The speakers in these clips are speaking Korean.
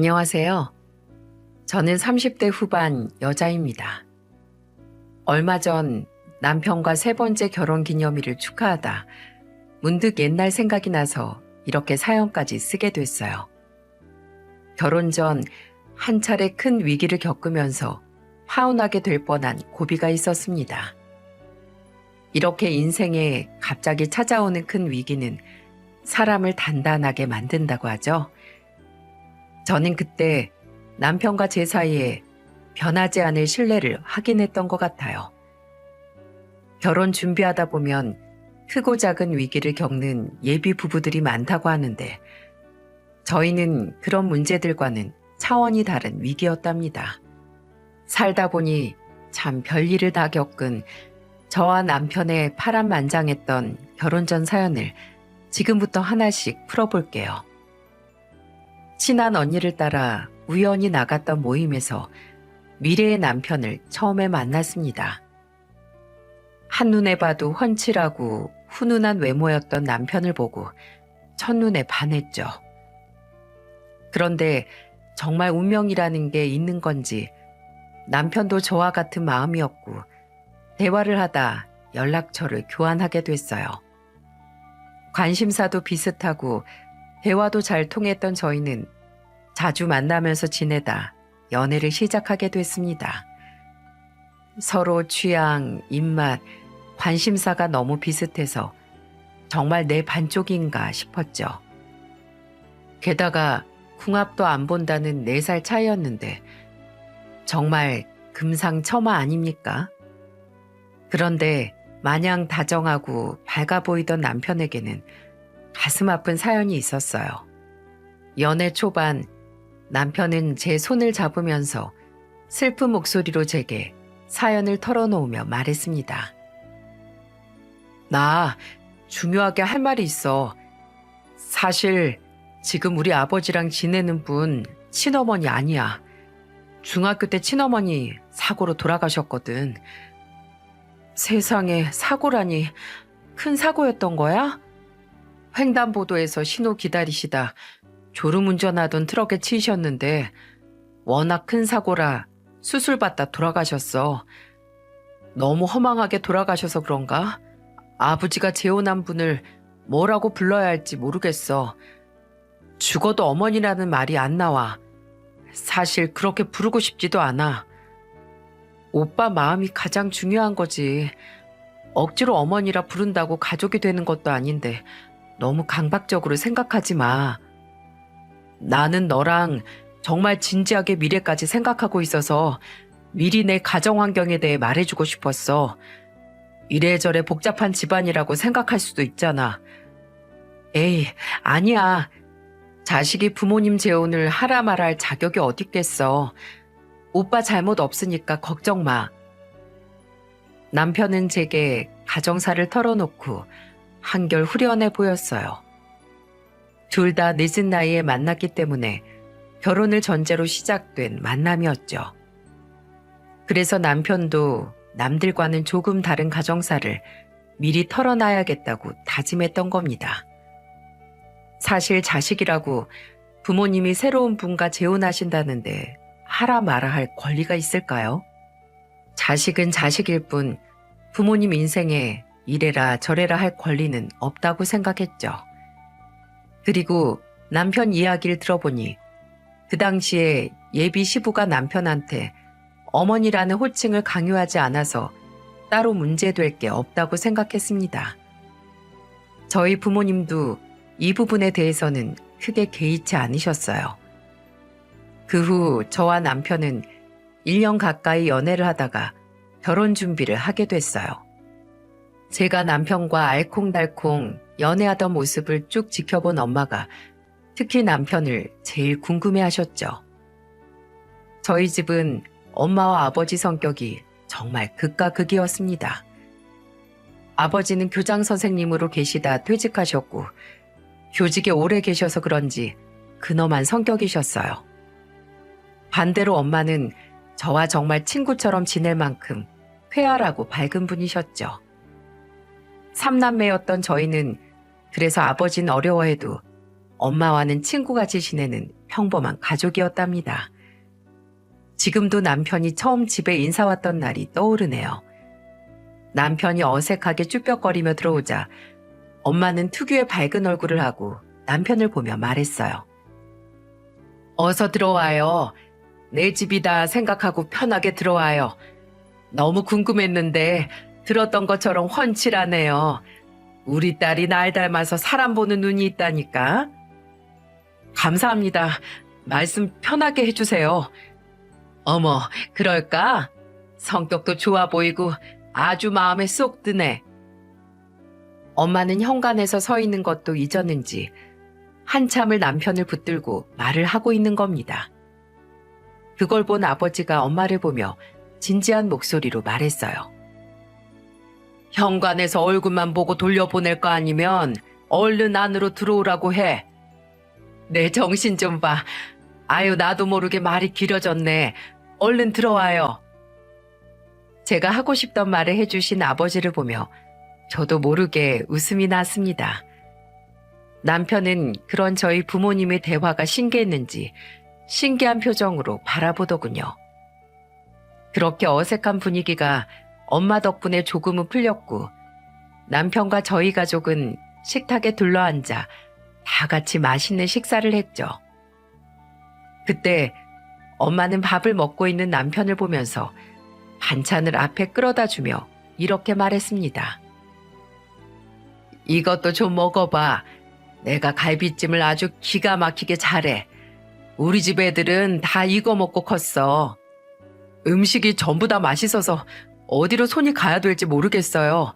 안녕하세요. 저는 30대 후반 여자입니다. 얼마 전 남편과 세 번째 결혼 기념일을 축하하다 문득 옛날 생각이 나서 이렇게 사연까지 쓰게 됐어요. 결혼 전 한 차례 큰 위기를 겪으면서 파혼하게 될 뻔한 고비가 있었습니다. 이렇게 인생에 갑자기 찾아오는 큰 위기는 사람을 단단하게 만든다고 하죠. 저는 그때 남편과 제 사이에 변하지 않을 신뢰를 확인했던 것 같아요. 결혼 준비하다 보면 크고 작은 위기를 겪는 예비 부부들이 많다고 하는데 저희는 그런 문제들과는 차원이 다른 위기였답니다. 살다 보니 참 별일을 다 겪은 저와 남편의 파란만장했던 결혼 전 사연을 지금부터 하나씩 풀어볼게요. 친한 언니를 따라 우연히 나갔던 모임에서 미래의 남편을 처음에 만났습니다. 한눈에 봐도 훤칠하고 훈훈한 외모였던 남편을 보고 첫눈에 반했죠. 그런데 정말 운명이라는 게 있는 건지 남편도 저와 같은 마음이었고 대화를 하다 연락처를 교환하게 됐어요. 관심사도 비슷하고 대화도 잘 통했던 저희는 자주 만나면서 지내다 연애를 시작하게 됐습니다. 서로 취향, 입맛, 관심사가 너무 비슷해서 정말 내 반쪽인가 싶었죠. 게다가 궁합도 안 본다는 4살 차이였는데 정말 금상첨화 아닙니까? 그런데 마냥 다정하고 밝아 보이던 남편에게는 가슴 아픈 사연이 있었어요. 연애 초반 남편은 제 손을 잡으면서 슬픈 목소리로 제게 사연을 털어놓으며 말했습니다. 나 중요하게 할 말이 있어. 사실 지금 우리 아버지랑 지내는 분 친어머니 아니야. 중학교 때 친어머니 사고로 돌아가셨거든. 세상에, 사고라니. 큰 사고였던 거야? 횡단보도에서 신호 기다리시다 졸음운전하던 트럭에 치이셨는데 워낙 큰 사고라 수술받다 돌아가셨어. 너무 허망하게 돌아가셔서 그런가? 아버지가 재혼한 분을 뭐라고 불러야 할지 모르겠어. 죽어도 어머니라는 말이 안 나와. 사실 그렇게 부르고 싶지도 않아. 오빠 마음이 가장 중요한 거지. 억지로 어머니라 부른다고 가족이 되는 것도 아닌데 너무 강박적으로 생각하지 마. 나는 너랑 정말 진지하게 미래까지 생각하고 있어서 미리 내 가정 환경에 대해 말해주고 싶었어. 이래저래 복잡한 집안이라고 생각할 수도 있잖아. 에이, 아니야. 자식이 부모님 재혼을 하라 말아 할 자격이 어딨겠어. 오빠 잘못 없으니까 걱정 마. 남편은 제게 가정사를 털어놓고 한결 후련해 보였어요. 둘 다 늦은 나이에 만났기 때문에 결혼을 전제로 시작된 만남이었죠. 그래서 남편도 남들과는 조금 다른 가정사를 미리 털어놔야겠다고 다짐했던 겁니다. 사실 자식이라고 부모님이 새로운 분과 재혼하신다는데 하라 마라 할 권리가 있을까요? 자식은 자식일 뿐 부모님 인생에 이래라 저래라 할 권리는 없다고 생각했죠. 그리고 남편 이야기를 들어보니 그 당시에 예비 시부가 남편한테 어머니라는 호칭을 강요하지 않아서 따로 문제될 게 없다고 생각했습니다. 저희 부모님도 이 부분에 대해서는 크게 개의치 않으셨어요. 그 후 저와 남편은 1년 가까이 연애를 하다가 결혼 준비를 하게 됐어요. 제가 남편과 알콩달콩 연애하던 모습을 쭉 지켜본 엄마가 특히 남편을 제일 궁금해하셨죠. 저희 집은 엄마와 아버지 성격이 정말 극과 극이었습니다. 아버지는 교장 선생님으로 계시다 퇴직하셨고 교직에 오래 계셔서 그런지 근엄한 성격이셨어요. 반대로 엄마는 저와 정말 친구처럼 지낼 만큼 쾌활하고 밝은 분이셨죠. 3남매였던 저희는 그래서 아버지는 어려워해도 엄마와는 친구같이 지내는 평범한 가족이었답니다. 지금도 남편이 처음 집에 인사 왔던 날이 떠오르네요. 남편이 어색하게 쭈뼛거리며 들어오자 엄마는 특유의 밝은 얼굴을 하고 남편을 보며 말했어요. 어서 들어와요. 내 집이다 생각하고 편하게 들어와요. 너무 궁금했는데 들었던 것처럼 훤칠하네요. 우리 딸이 날 닮아서 사람 보는 눈이 있다니까. 감사합니다. 말씀 편하게 해주세요. 어머, 그럴까? 성격도 좋아 보이고 아주 마음에 쏙 드네. 엄마는 현관에서 서 있는 것도 잊었는지 한참을 남편을 붙들고 말을 하고 있는 겁니다. 그걸 본 아버지가 엄마를 보며 진지한 목소리로 말했어요. 현관에서 얼굴만 보고 돌려보낼 거 아니면 얼른 안으로 들어오라고 해. 내 정신 좀 봐. 아유, 나도 모르게 말이 길어졌네. 얼른 들어와요. 제가 하고 싶던 말을 해주신 아버지를 보며 저도 모르게 웃음이 났습니다. 남편은 그런 저희 부모님의 대화가 신기했는지 신기한 표정으로 바라보더군요. 그렇게 어색한 분위기가 엄마 덕분에 조금은 풀렸고 남편과 저희 가족은 식탁에 둘러앉아 다 같이 맛있는 식사를 했죠. 그때 엄마는 밥을 먹고 있는 남편을 보면서 반찬을 앞에 끌어다 주며 이렇게 말했습니다. 이것도 좀 먹어봐. 내가 갈비찜을 아주 기가 막히게 잘해. 우리 집 애들은 다 이거 먹고 컸어. 음식이 전부 다 맛있어서 어디로 손이 가야 될지 모르겠어요.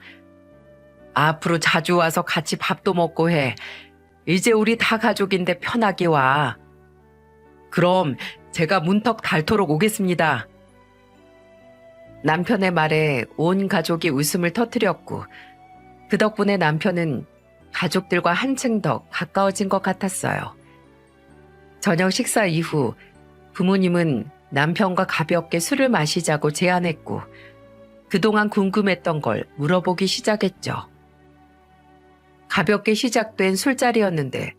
앞으로 자주 와서 같이 밥도 먹고 해. 이제 우리 다 가족인데 편하게 와. 그럼 제가 문턱 닳도록 오겠습니다. 남편의 말에 온 가족이 웃음을 터뜨렸고 그 덕분에 남편은 가족들과 한층 더 가까워진 것 같았어요. 저녁 식사 이후 부모님은 남편과 가볍게 술을 마시자고 제안했고 그동안 궁금했던 걸 물어보기 시작했죠. 가볍게 시작된 술자리였는데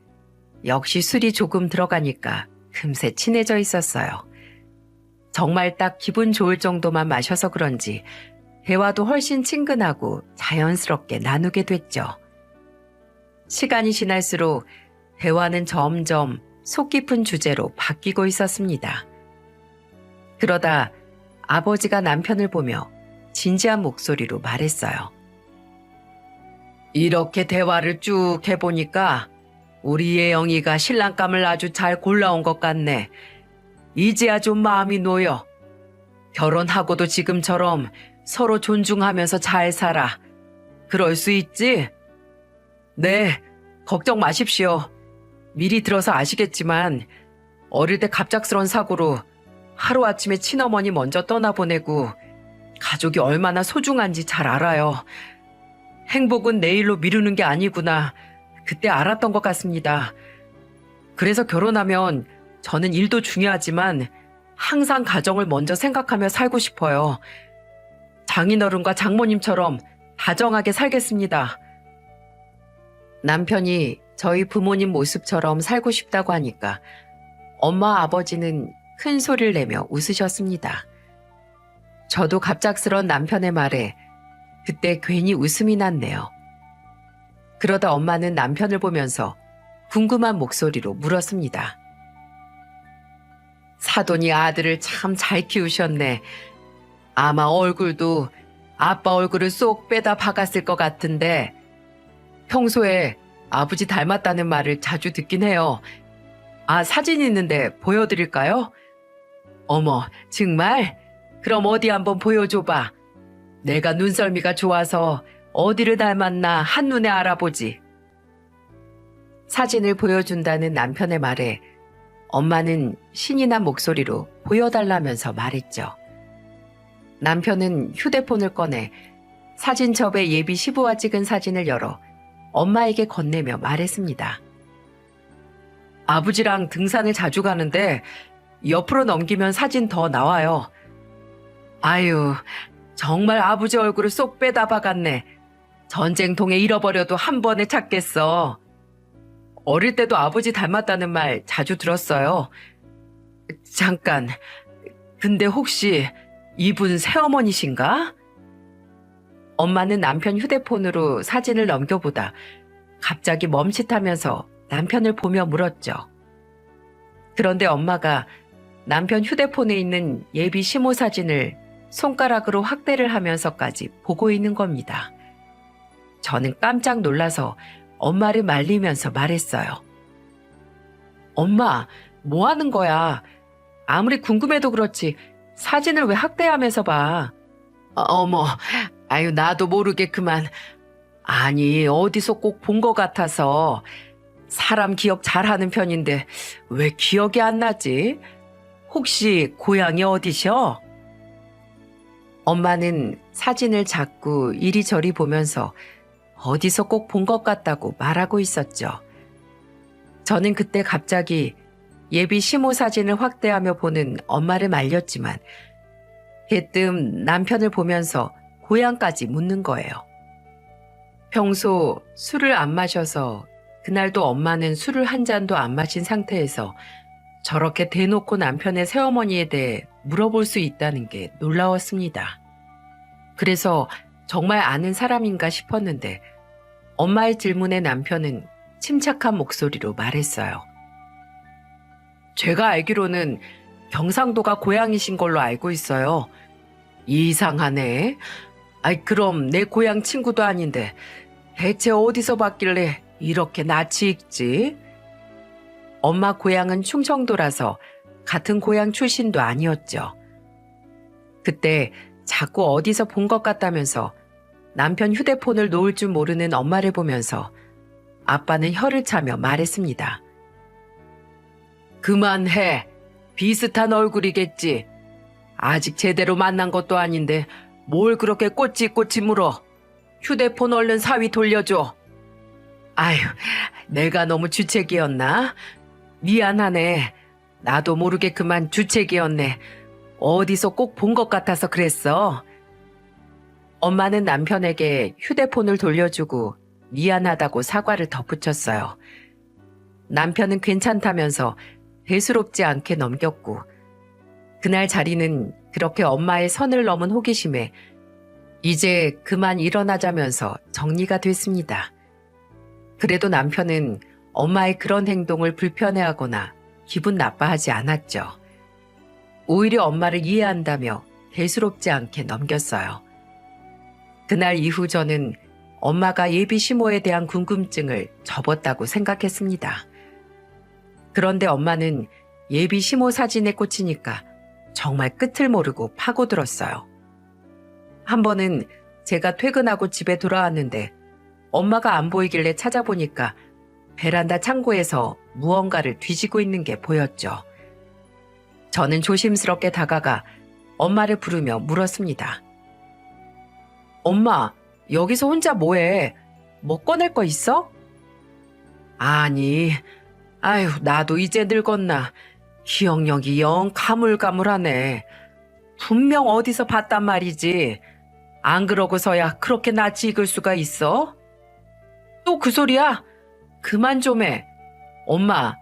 역시 술이 조금 들어가니까 금세 친해져 있었어요. 정말 딱 기분 좋을 정도만 마셔서 그런지 대화도 훨씬 친근하고 자연스럽게 나누게 됐죠. 시간이 지날수록 대화는 점점 속 깊은 주제로 바뀌고 있었습니다. 그러다 아버지가 남편을 보며 진지한 목소리로 말했어요. 이렇게 대화를 쭉 해보니까 우리 예영이가 신랑감을 아주 잘 골라온 것 같네. 이제야 좀 마음이 놓여. 결혼하고도 지금처럼 서로 존중하면서 잘 살아. 그럴 수 있지? 네, 걱정 마십시오. 미리 들어서 아시겠지만 어릴 때 갑작스런 사고로 하루아침에 친어머니 먼저 떠나보내고 가족이 얼마나 소중한지 잘 알아요. 행복은 내일로 미루는 게 아니구나. 그때 알았던 것 같습니다. 그래서 결혼하면 저는 일도 중요하지만 항상 가정을 먼저 생각하며 살고 싶어요. 장인어른과 장모님처럼 다정하게 살겠습니다. 남편이 저희 부모님 모습처럼 살고 싶다고 하니까 엄마 아버지는 큰 소리를 내며 웃으셨습니다. 저도 갑작스런 남편의 말에 그때 괜히 웃음이 났네요. 그러다 엄마는 남편을 보면서 궁금한 목소리로 물었습니다. 사돈이 아들을 참 잘 키우셨네. 아마 얼굴도 아빠 얼굴을 쏙 빼다 박았을 것 같은데 평소에 아버지 닮았다는 말을 자주 듣긴 해요. 아, 사진 있는데 보여드릴까요? 어머, 정말? 그럼 어디 한번 보여줘봐. 내가 눈썰미가 좋아서 어디를 닮았나 한눈에 알아보지. 사진을 보여준다는 남편의 말에 엄마는 신이 난 목소리로 보여달라면서 말했죠. 남편은 휴대폰을 꺼내 사진첩에 예비 시부와 찍은 사진을 열어 엄마에게 건네며 말했습니다. 아버지랑 등산을 자주 가는데 옆으로 넘기면 사진 더 나와요. 아유, 정말 아버지 얼굴을 쏙 빼다 박았네. 전쟁통에 잃어버려도 한 번에 찾겠어. 어릴 때도 아버지 닮았다는 말 자주 들었어요. 잠깐, 근데 혹시 이분 새어머니신가? 엄마는 남편 휴대폰으로 사진을 넘겨보다 갑자기 멈칫하면서 남편을 보며 물었죠. 그런데 엄마가 남편 휴대폰에 있는 예비 시모 사진을 손가락으로 확대를 하면서까지 보고 있는 겁니다. 저는 깜짝 놀라서 엄마를 말리면서 말했어요. 엄마, 뭐 하는 거야? 아무리 궁금해도 그렇지 사진을 왜 확대하면서 봐? 어머, 아유 나도 모르게 그만. 아니 어디서 꼭 본 것 같아서. 사람 기억 잘하는 편인데 왜 기억이 안 나지? 혹시 고향이 어디셔? 엄마는 사진을 자꾸 이리저리 보면서 어디서 꼭 본 것 같다고 말하고 있었죠. 저는 그때 갑자기 예비 시모 사진을 확대하며 보는 엄마를 말렸지만 대뜸 남편을 보면서 고향까지 묻는 거예요. 평소 술을 안 마셔서 그날도 엄마는 술을 한 잔도 안 마신 상태에서 저렇게 대놓고 남편의 새어머니에 대해 물어볼 수 있다는 게 놀라웠습니다. 그래서 정말 아는 사람인가 싶었는데 엄마의 질문에 남편은 침착한 목소리로 말했어요. 제가 알기로는 경상도가 고향이신 걸로 알고 있어요. 이상하네. 아이 그럼 내 고향 친구도 아닌데 대체 어디서 봤길래 이렇게 낯이 익지? 엄마 고향은 충청도라서 같은 고향 출신도 아니었죠. 그때 자꾸 어디서 본 것 같다면서 남편 휴대폰을 놓을 줄 모르는 엄마를 보면서 아빠는 혀를 차며 말했습니다. 그만해. 비슷한 얼굴이겠지. 아직 제대로 만난 것도 아닌데 뭘 그렇게 꼬치꼬치 물어. 휴대폰 얼른 사위 돌려줘. 아유, 내가 너무 주책이었나? 미안하네. 나도 모르게 그만 주책이었네. 어디서 꼭 본 것 같아서 그랬어. 엄마는 남편에게 휴대폰을 돌려주고 미안하다고 사과를 덧붙였어요. 남편은 괜찮다면서 대수롭지 않게 넘겼고 그날 자리는 그렇게 엄마의 선을 넘은 호기심에 이제 그만 일어나자면서 정리가 됐습니다. 그래도 남편은 엄마의 그런 행동을 불편해하거나 기분 나빠하지 않았죠. 오히려 엄마를 이해한다며 대수롭지 않게 넘겼어요. 그날 이후 저는 엄마가 예비 시모에 대한 궁금증을 접었다고 생각했습니다. 그런데 엄마는 예비 시모 사진에 꽂히니까 정말 끝을 모르고 파고들었어요. 한 번은 제가 퇴근하고 집에 돌아왔는데 엄마가 안 보이길래 찾아보니까 베란다 창고에서 무언가를 뒤지고 있는 게 보였죠. 저는 조심스럽게 다가가 엄마를 부르며 물었습니다. 엄마, 여기서 혼자 뭐해? 뭐 꺼낼 거 있어? 아니, 아유, 나도 이제 늙었나. 기억력이 영 가물가물하네. 분명 어디서 봤단 말이지. 안 그러고서야 그렇게 낯이 익을 수가 있어? 또 그 소리야? 그만 좀 해. 엄마,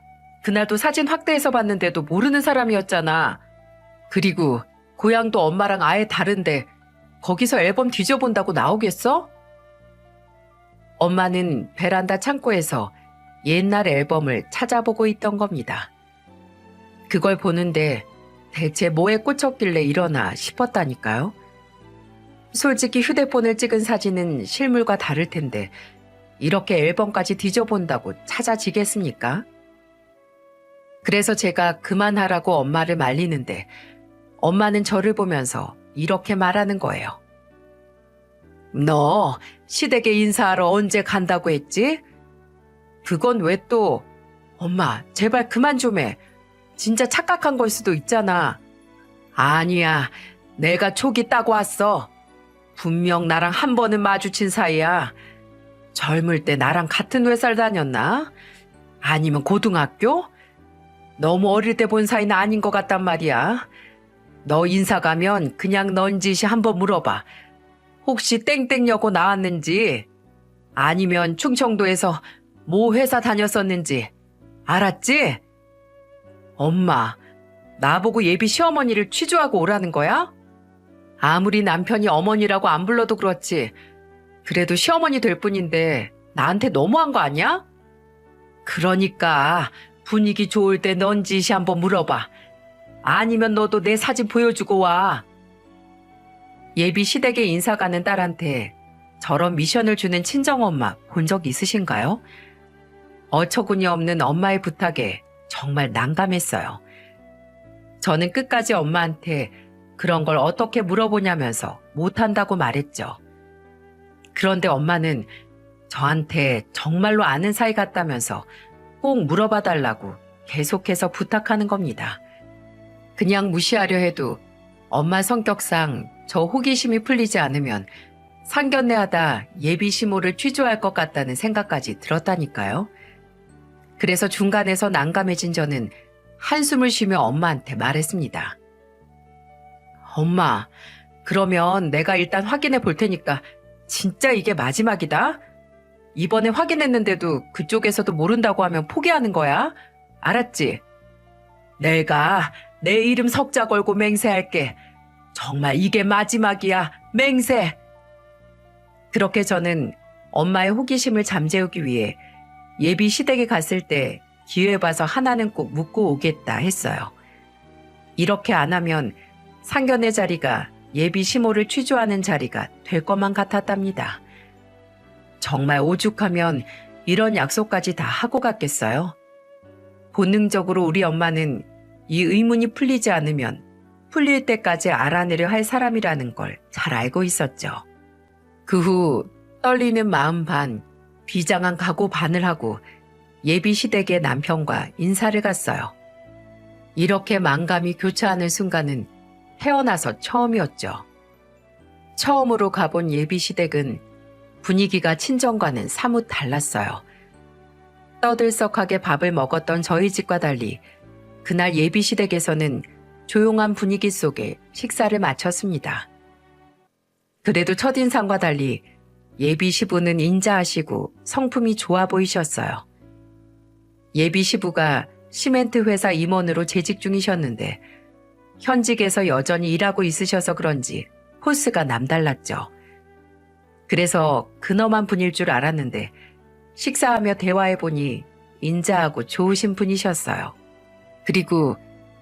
그날도 사진 확대해서 봤는데도 모르는 사람이었잖아. 그리고 고향도 엄마랑 아예 다른데 거기서 앨범 뒤져본다고 나오겠어? 엄마는 베란다 창고에서 옛날 앨범을 찾아보고 있던 겁니다. 그걸 보는데 대체 뭐에 꽂혔길래 이러나 싶었다니까요. 솔직히 휴대폰을 찍은 사진은 실물과 다를 텐데 이렇게 앨범까지 뒤져본다고 찾아지겠습니까? 그래서 제가 그만하라고 엄마를 말리는데 엄마는 저를 보면서 이렇게 말하는 거예요. 너 시댁에 인사하러 언제 간다고 했지? 그건 왜 또? 엄마, 제발 그만 좀 해. 진짜 착각한 걸 수도 있잖아. 아니야, 내가 촉이 따고 왔어. 분명 나랑 한 번은 마주친 사이야. 젊을 때 나랑 같은 회사를 다녔나? 아니면 고등학교? 너무 어릴 때 본 사이는 아닌 것 같단 말이야. 너 인사 가면 그냥 넌지시 한번 물어봐. 혹시 땡땡여고 나왔는지? 아니면 충청도에서 뭐 회사 다녔었는지 알았지? 엄마, 나보고 예비 시어머니를 취조하고 오라는 거야? 아무리 남편이 어머니라고 안 불러도 그렇지. 그래도 시어머니 될 뿐인데 나한테 너무한 거 아니야? 그러니까 분위기 좋을 때 넌지시 한번 물어봐. 아니면 너도 내 사진 보여주고 와. 예비 시댁에 인사 가는 딸한테 저런 미션을 주는 친정엄마 본 적 있으신가요? 어처구니 없는 엄마의 부탁에 정말 난감했어요. 저는 끝까지 엄마한테 그런 걸 어떻게 물어보냐면서 못한다고 말했죠. 그런데 엄마는 저한테 정말로 아는 사이 같다면서 꼭 물어봐 달라고 계속해서 부탁하는 겁니다. 그냥 무시하려 해도 엄마 성격상 저 호기심이 풀리지 않으면 상견례하다 예비 시모를 취조할 것 같다는 생각까지 들었다니까요. 그래서 중간에서 난감해진 저는 한숨을 쉬며 엄마한테 말했습니다. 엄마, 그러면 내가 일단 확인해 볼 테니까 진짜 이게 마지막이다? 이번에 확인했는데도 그쪽에서도 모른다고 하면 포기하는 거야? 알았지? 내가 내 이름 석자 걸고 맹세할게. 정말 이게 마지막이야. 맹세! 그렇게 저는 엄마의 호기심을 잠재우기 위해 예비 시댁에 갔을 때 기회 봐서 하나는 꼭 묻고 오겠다 했어요. 이렇게 안 하면 상견례 자리가 예비 시모를 취조하는 자리가 될 것만 같았답니다. 정말 오죽하면 이런 약속까지 다 하고 갔겠어요? 본능적으로 우리 엄마는 이 의문이 풀리지 않으면 풀릴 때까지 알아내려 할 사람이라는 걸 잘 알고 있었죠. 그 후 떨리는 마음 반, 비장한 각오 반을 하고 예비 시댁의 남편과 인사를 갔어요. 이렇게 만감이 교차하는 순간은 태어나서 처음이었죠. 처음으로 가본 예비 시댁은 분위기가 친정과는 사뭇 달랐어요. 떠들썩하게 밥을 먹었던 저희 집과 달리 그날 예비 시댁에서는 조용한 분위기 속에 식사를 마쳤습니다. 그래도 첫인상과 달리 예비 시부는 인자하시고 성품이 좋아 보이셨어요. 예비 시부가 시멘트 회사 임원으로 재직 중이셨는데 현직에서 여전히 일하고 있으셔서 그런지 포스가 남달랐죠. 그래서 근엄한 분일 줄 알았는데 식사하며 대화해보니 인자하고 좋으신 분이셨어요. 그리고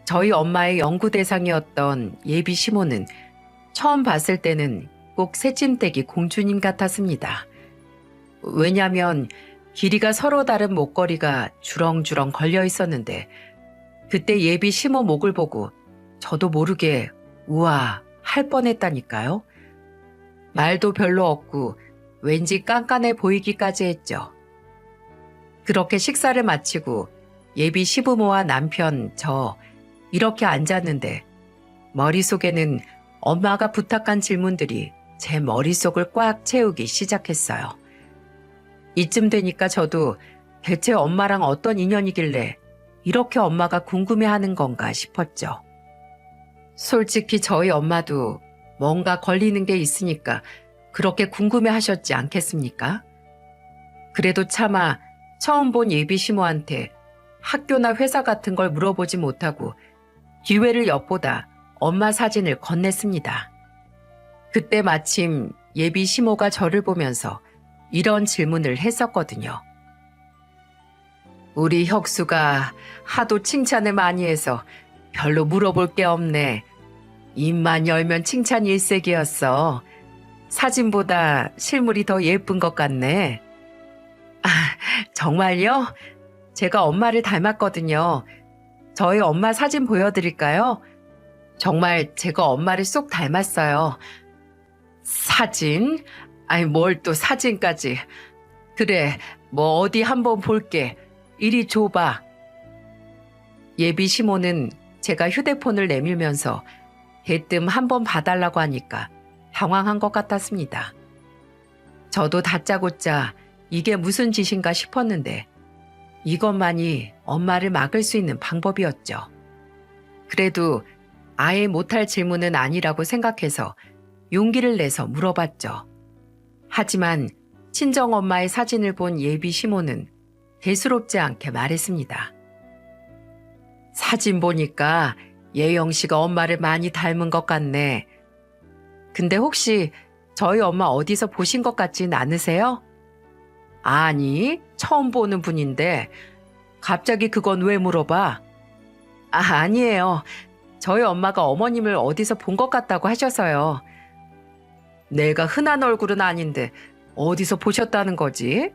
저희 엄마의 연구 대상이었던 예비 시모는 처음 봤을 때는 꼭 새침대기 공주님 같았습니다. 왜냐하면 길이가 서로 다른 목걸이가 주렁주렁 걸려 있었는데 그때 예비 시모 목을 보고 저도 모르게 우와 할 뻔했다니까요. 말도 별로 없고 왠지 깐깐해 보이기까지 했죠. 그렇게 식사를 마치고 예비 시부모와 남편 저 이렇게 앉았는데 머릿속에는 엄마가 부탁한 질문들이 제 머릿속을 꽉 채우기 시작했어요. 이쯤 되니까 저도 대체 엄마랑 어떤 인연이길래 이렇게 엄마가 궁금해하는 건가 싶었죠. 솔직히 저희 엄마도 뭔가 걸리는 게 있으니까 그렇게 궁금해하셨지 않겠습니까? 그래도 차마 처음 본 예비 시모한테 학교나 회사 같은 걸 물어보지 못하고 기회를 엿보다 엄마 사진을 건넸습니다. 그때 마침 예비 시모가 저를 보면서 이런 질문을 했었거든요. 우리 혁수가 하도 칭찬을 많이 해서 별로 물어볼 게 없네. 입만 열면 칭찬 일색이었어. 사진보다 실물이 더 예쁜 것 같네. 아, 정말요? 제가 엄마를 닮았거든요. 저희 엄마 사진 보여드릴까요? 정말 제가 엄마를 쏙 닮았어요. 사진? 아니 뭘 또 사진까지. 그래, 뭐 어디 한번 볼게. 이리 줘봐. 예비 시모는 제가 휴대폰을 내밀면서 대뜸 한번 봐달라고 하니까 당황한 것 같았습니다. 저도 다짜고짜 이게 무슨 짓인가 싶었는데 이것만이 엄마를 막을 수 있는 방법이었죠. 그래도 아예 못할 질문은 아니라고 생각해서 용기를 내서 물어봤죠. 하지만 친정엄마의 사진을 본 예비 시모는 대수롭지 않게 말했습니다. 사진 보니까 예영 씨가 엄마를 많이 닮은 것 같네. 근데 혹시 저희 엄마 어디서 보신 것 같진 않으세요? 아니, 처음 보는 분인데 갑자기 그건 왜 물어봐? 아니에요. 저희 엄마가 어머님을 어디서 본 것 같다고 하셔서요. 내가 흔한 얼굴은 아닌데 어디서 보셨다는 거지?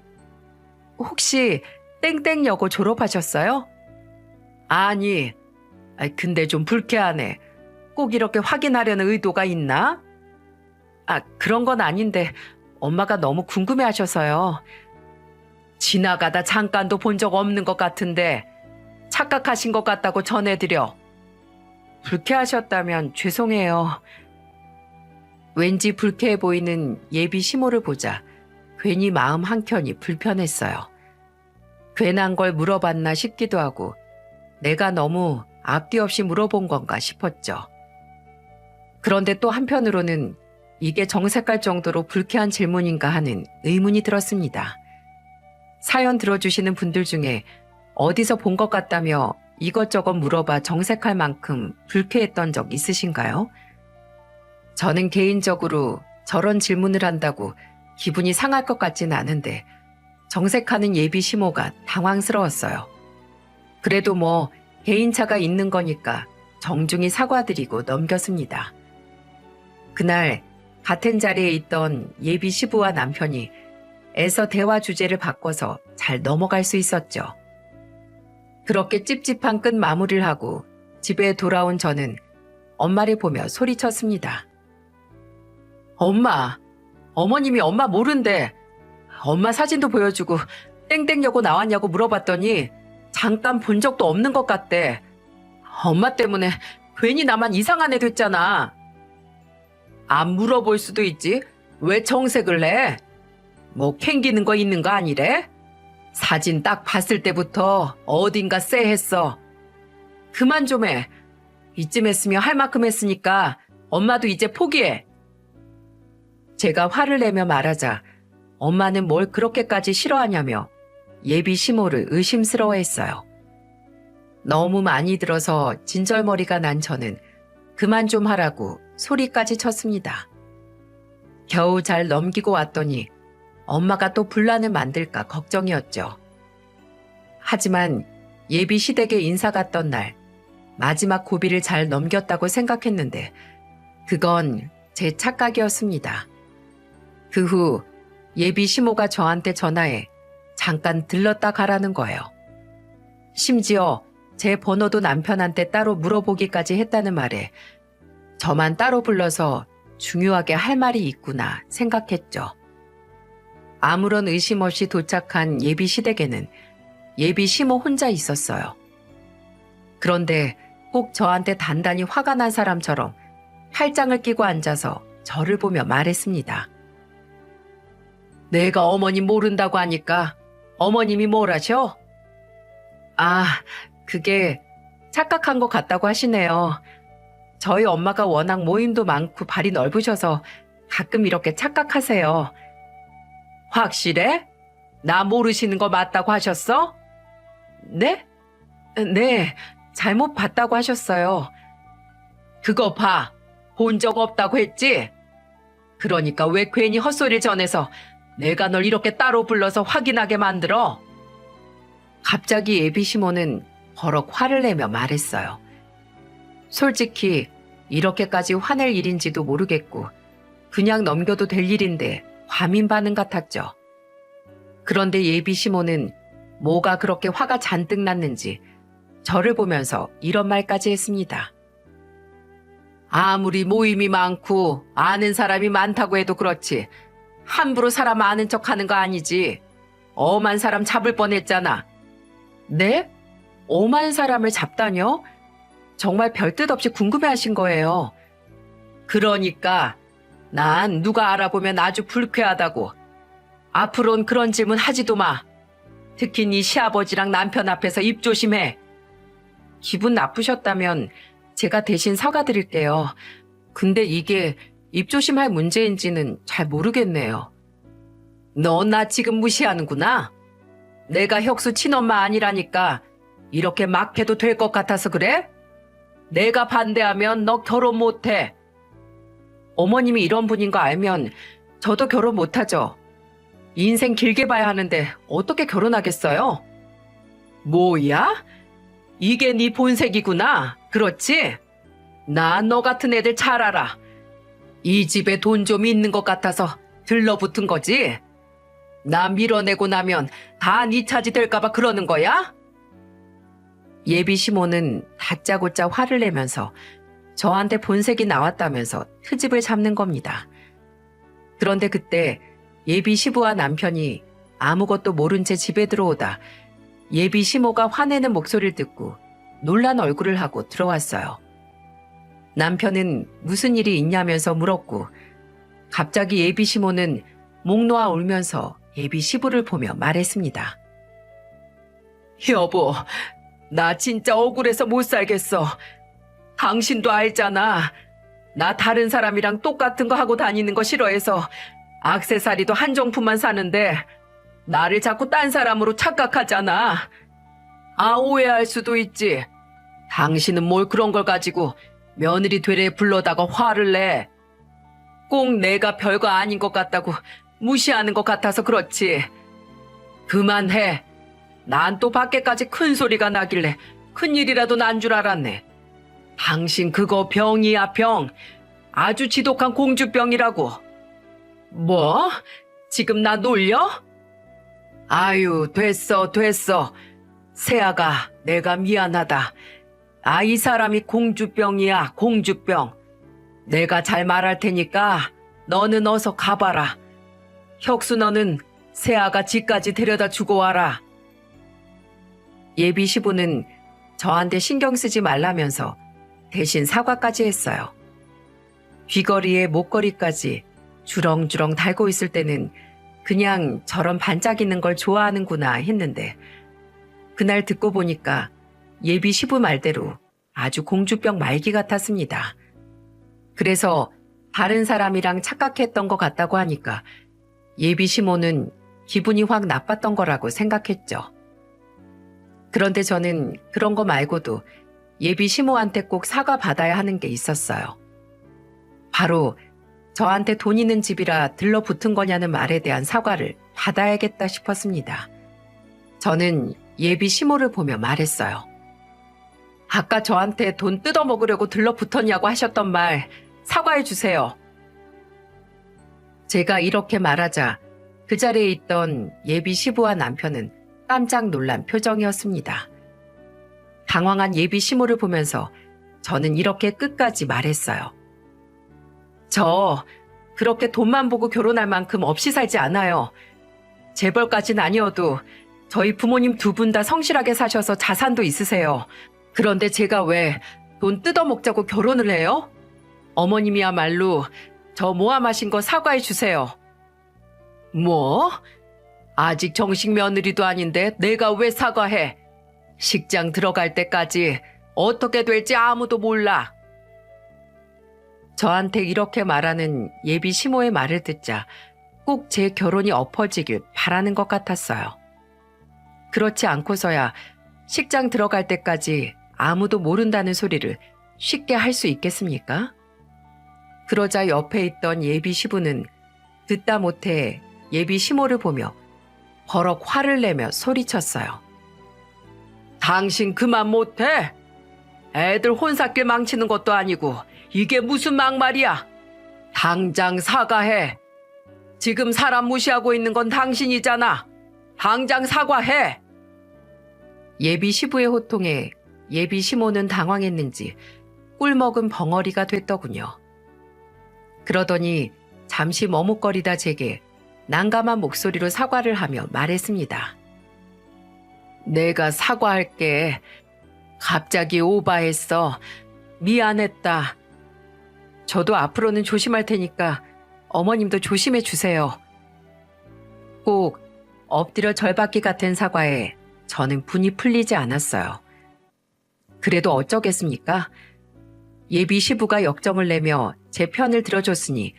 혹시 땡땡여고 졸업하셨어요? 아니, 근데 좀 불쾌하네. 꼭 이렇게 확인하려는 의도가 있나? 그런 건 아닌데 엄마가 너무 궁금해하셔서요. 지나가다 잠깐도 본 적 없는 것 같은데 착각하신 것 같다고 전해드려. 불쾌하셨다면 죄송해요. 왠지 불쾌해 보이는 예비 시모를 보자 괜히 마음 한켠이 불편했어요. 괜한 걸 물어봤나 싶기도 하고 내가 너무 앞뒤 없이 물어본 건가 싶었죠. 그런데 또 한편으로는 이게 정색할 정도로 불쾌한 질문인가 하는 의문이 들었습니다. 사연 들어주시는 분들 중에 어디서 본 것 같다며 이것저것 물어봐 정색할 만큼 불쾌했던 적 있으신가요? 저는 개인적으로 저런 질문을 한다고 기분이 상할 것 같지는 않은데 정색하는 예비 시모가 당황스러웠어요. 그래도 뭐 개인차가 있는 거니까 정중히 사과드리고 넘겼습니다. 그날 같은 자리에 있던 예비 시부와 남편이 애써 대화 주제를 바꿔서 잘 넘어갈 수 있었죠. 그렇게 찝찝한 끝 마무리를 하고 집에 돌아온 저는 엄마를 보며 소리쳤습니다. 엄마, 어머님이 엄마 모른대. 엄마 사진도 보여주고 땡땡여고 나왔냐고 물어봤더니 잠깐 본 적도 없는 것 같대. 엄마 때문에 괜히 나만 이상한 애 됐잖아. 안 물어볼 수도 있지. 왜 정색을 해? 뭐 캥기는 거 있는 거 아니래? 사진 딱 봤을 때부터 어딘가 쎄했어. 그만 좀 해. 이쯤 했으면 할 만큼 했으니까 엄마도 이제 포기해. 제가 화를 내며 말하자 엄마는 뭘 그렇게까지 싫어하냐며 예비 시모를 의심스러워했어요. 너무 많이 들어서 진절머리가 난 저는 그만 좀 하라고 소리까지 쳤습니다. 겨우 잘 넘기고 왔더니 엄마가 또 분란을 만들까 걱정이었죠. 하지만 예비 시댁에 인사 갔던 날 마지막 고비를 잘 넘겼다고 생각했는데 그건 제 착각이었습니다. 그 후 예비 시모가 저한테 전화해 잠깐 들렀다 가라는 거예요. 심지어 제 번호도 남편한테 따로 물어보기까지 했다는 말에 저만 따로 불러서 중요하게 할 말이 있구나 생각했죠. 아무런 의심 없이 도착한 예비 시댁에는 예비 시모 혼자 있었어요. 그런데 꼭 저한테 단단히 화가 난 사람처럼 팔짱을 끼고 앉아서 저를 보며 말했습니다. 내가 어머님 모른다고 하니까 어머님이 뭘 하셔? 그게 착각한 것 같다고 하시네요. 저희 엄마가 워낙 모임도 많고 발이 넓으셔서 가끔 이렇게 착각하세요. 확실해? 나 모르시는 거 맞다고 하셨어? 네? 네, 잘못 봤다고 하셨어요. 그거 봐. 본 적 없다고 했지? 그러니까 왜 괜히 헛소리를 전해서 내가 널 이렇게 따로 불러서 확인하게 만들어? 갑자기 예비 시모는 버럭 화를 내며 말했어요. 솔직히 이렇게까지 화낼 일인지도 모르겠고 그냥 넘겨도 될 일인데 과민 반응 같았죠. 그런데 예비 시모는 뭐가 그렇게 화가 잔뜩 났는지 저를 보면서 이런 말까지 했습니다. 아무리 모임이 많고 아는 사람이 많다고 해도 그렇지 함부로 사람 아는 척하는 거 아니지. 엄한 사람 잡을 뻔했잖아. 네? 엄한 사람을 잡다뇨? 정말 별뜻 없이 궁금해하신 거예요. 그러니까 난 누가 알아보면 아주 불쾌하다고. 앞으론 그런 질문 하지도 마. 특히 네 시아버지랑 남편 앞에서 입 조심해. 기분 나쁘셨다면 제가 대신 사과드릴게요. 근데 이게 입 조심할 문제인지는 잘 모르겠네요. 너 나 지금 무시하는구나. 내가 혁수 친엄마 아니라니까 이렇게 막 해도 될 것 같아서 그래? 내가 반대하면 너 결혼 못해. 어머님이 이런 분인 거 알면 저도 결혼 못하죠. 인생 길게 봐야 하는데 어떻게 결혼하겠어요? 뭐야? 이게 네 본색이구나. 그렇지? 나 너 같은 애들 잘 알아. 이 집에 돈 좀 있는 것 같아서 들러붙은 거지? 나 밀어내고 나면 다 네 차지 될까봐 그러는 거야? 예비 시모는 다짜고짜 화를 내면서 저한테 본색이 나왔다면서 트집을 잡는 겁니다. 그런데 그때 예비 시부와 남편이 아무것도 모른 채 집에 들어오다 예비 시모가 화내는 목소리를 듣고 놀란 얼굴을 하고 들어왔어요. 남편은 무슨 일이 있냐면서 물었고 갑자기 예비 시모는 목 놓아 울면서 예비 시부를 보며 말했습니다. 여보, 나 진짜 억울해서 못 살겠어. 당신도 알잖아. 나 다른 사람이랑 똑같은 거 하고 다니는 거 싫어해서 액세서리도 한정품만 사는데 나를 자꾸 딴 사람으로 착각하잖아. 아, 오해할 수도 있지. 당신은 뭘 그런 걸 가지고 며느리 되레 불러다가 화를 내. 꼭 내가 별거 아닌 것 같다고 무시하는 것 같아서 그렇지. 그만해. 난 또 밖에까지 큰 소리가 나길래 큰일이라도 난 줄 알았네. 당신 그거 병이야, 병. 아주 지독한 공주병이라고. 뭐? 지금 나 놀려? 아유, 됐어, 됐어. 세아가, 내가 미안하다. 아, 이 사람이 공주병이야, 공주병. 내가 잘 말할 테니까 너는 어서 가봐라. 혁수 너는 세아가 집까지 데려다 주고 와라. 예비 시부는 저한테 신경 쓰지 말라면서 대신 사과까지 했어요. 귀걸이에 목걸이까지 주렁주렁 달고 있을 때는 그냥 저런 반짝이는 걸 좋아하는구나 했는데 그날 듣고 보니까 예비 시부 말대로 아주 공주병 말기 같았습니다. 그래서 다른 사람이랑 착각했던 것 같다고 하니까 예비 시모는 기분이 확 나빴던 거라고 생각했죠. 그런데 저는 그런 거 말고도 예비 시모한테 꼭 사과받아야 하는 게 있었어요. 바로 저한테 돈 있는 집이라 들러붙은 거냐는 말에 대한 사과를 받아야겠다 싶었습니다. 저는 예비 시모를 보며 말했어요. 아까 저한테 돈 뜯어먹으려고 들러붙었냐고 하셨던 말 사과해 주세요. 제가 이렇게 말하자 그 자리에 있던 예비 시부와 남편은 깜짝 놀란 표정이었습니다. 당황한 예비 시모를 보면서 저는 이렇게 끝까지 말했어요. 저 그렇게 돈만 보고 결혼할 만큼 없이 살지 않아요. 재벌까진 아니어도 저희 부모님 두 분 다 성실하게 사셔서 자산도 있으세요. 그런데 제가 왜 돈 뜯어먹자고 결혼을 해요? 어머님이야말로 저 모함하신 거 사과해 주세요. 뭐? 아직 정식 며느리도 아닌데 내가 왜 사과해? 식장 들어갈 때까지 어떻게 될지 아무도 몰라. 저한테 이렇게 말하는 예비 시모의 말을 듣자 꼭 제 결혼이 엎어지길 바라는 것 같았어요. 그렇지 않고서야 식장 들어갈 때까지 아무도 모른다는 소리를 쉽게 할 수 있겠습니까? 그러자 옆에 있던 예비 시부는 듣다 못해 예비 시모를 보며 버럭 화를 내며 소리쳤어요. 당신 그만 못해? 애들 혼삿길 망치는 것도 아니고 이게 무슨 막말이야? 당장 사과해. 지금 사람 무시하고 있는 건 당신이잖아. 당장 사과해. 예비 시부의 호통에 예비 시모는 당황했는지 꿀먹은 벙어리가 됐더군요. 그러더니 잠시 머뭇거리다 제게 난감한 목소리로 사과를 하며 말했습니다. 내가 사과할게. 갑자기 오바했어. 미안했다. 저도 앞으로는 조심할 테니까 어머님도 조심해 주세요. 꼭 엎드려 절받기 같은 사과에 저는 분이 풀리지 않았어요. 그래도 어쩌겠습니까? 예비 시부가 역정을 내며 제 편을 들어줬으니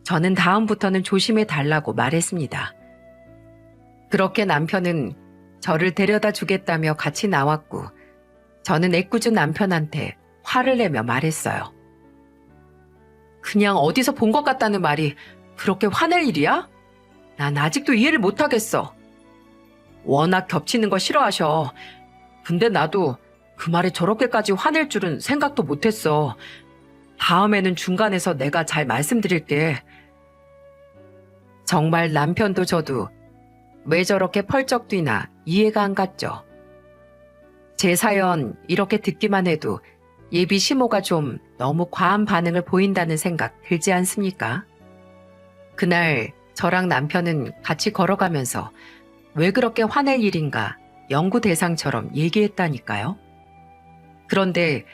저는 다음부터는 조심해 달라고 말했습니다. 그렇게 남편은 저를 데려다 주겠다며 같이 나왔고 저는 애꿎은 남편한테 화를 내며 말했어요. 그냥 어디서 본 것 같다는 말이 그렇게 화낼 일이야? 난 아직도 이해를 못하겠어. 워낙 겹치는 거 싫어하셔. 근데 나도 그 말에 저렇게까지 화낼 줄은 생각도 못했어. 다음에는 중간에서 내가 잘 말씀드릴게. 정말 남편도 저도 왜 저렇게 펄쩍 뛰나 이해가 안 갔죠. 제 사연 이렇게 듣기만 해도 예비 시모가 좀 너무 과한 반응을 보인다는 생각 들지 않습니까? 그날 저랑 남편은 같이 걸어가면서 왜 그렇게 화낼 일인가 연구 대상처럼 얘기했다니까요. 그런데